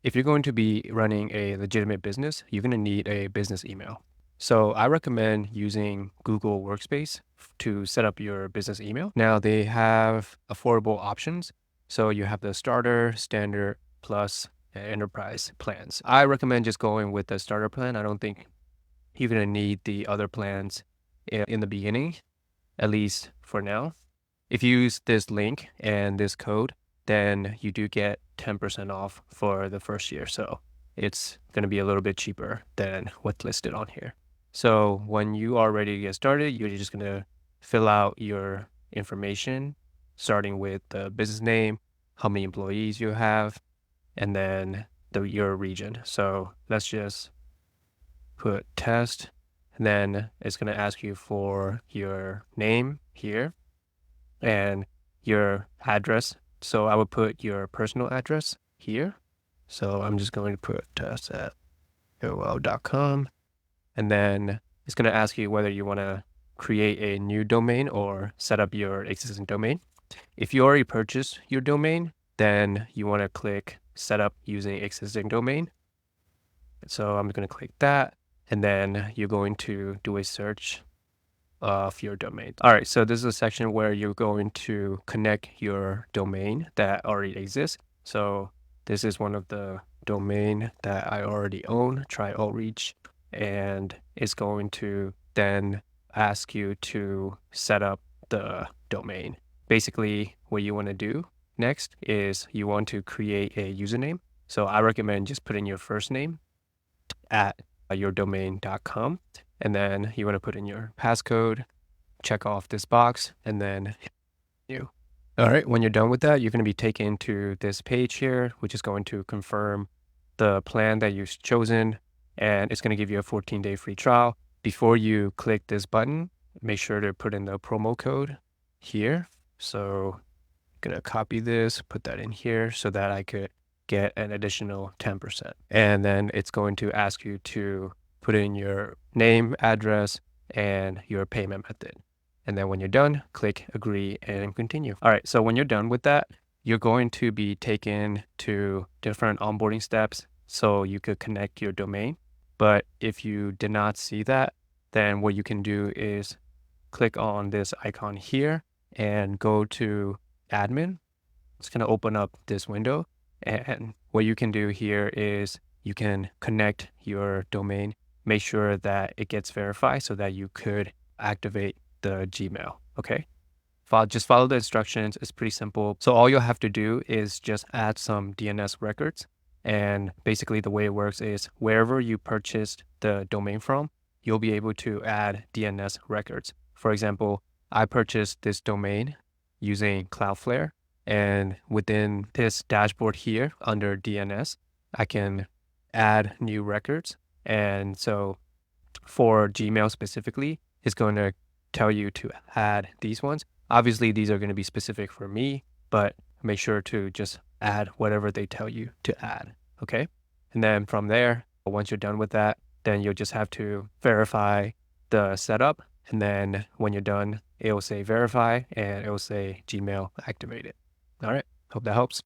If you're going to be running a legitimate business, you're going to need a business email. So I recommend using Google Workspace to set up your business email. Now they have affordable options. So you have the starter, standard, plus, and enterprise plans. I recommend just going with the starter plan. I don't think you're going to need the other plans in the beginning, at least for now. If you use this link and this code, then you do get 10% off for the first year. So it's going to be a little bit cheaper than what's listed on here. So when you are ready to get started, you're just going to fill out your information, starting with the business name, how many employees you have, and then your region. So let's just put test, and then it's going to ask you for your name here and your address. So I would put your personal address here. So I'm just going to put test@aol.com. And then it's going to ask you whether you want to create a new domain or set up your existing domain. If you already purchased your domain, then you want to click set up using existing domain. So I'm going to click that. And then you're going to do a search of your domain. All right, so this is a section where you're going to connect your domain that already exists. So this is one of the domain that I already own, try outreach, and it's going to then ask you to set up the domain. Basically, what you want to do next is you want to create a username. So I recommend just putting your first name at yourdomain.com. And then you want to put in your passcode, check off this box, and then you. All right, when you're done with that, you're going to be taken to this page here, which is going to confirm the plan that you've chosen, and it's going to give you a 14-day free trial. Before you click this button, make sure to put in the promo code here. So I'm going to copy this, put that in here so that I could get an additional 10%. And then it's going to ask you to put in your name, address, and your payment method. And then when you're done, click agree and continue. All right, so when you're done with that, you're going to be taken to different onboarding steps so you could connect your domain. But if you did not see that, then what you can do is click on this icon here and go to admin. It's going to open up this window. And what you can do here is you can connect your domain, make sure that it gets verified so that you could activate the Gmail. Okay. Just follow the instructions. It's pretty simple. So all you'll have to do is just add some DNS records. And basically the way it works is wherever you purchased the domain from, you'll be able to add DNS records. For example, I purchased this domain using Cloudflare. And within this dashboard here under DNS, I can add new records. And so for Gmail specifically, it's going to tell you to add these ones. Obviously, these are going to be specific for me, but make sure to just add whatever they tell you to add. Okay. And then from there, once you're done with that, then you'll just have to verify the setup. And then when you're done, it will say verify and it will say Gmail activated. All right. Hope that helps.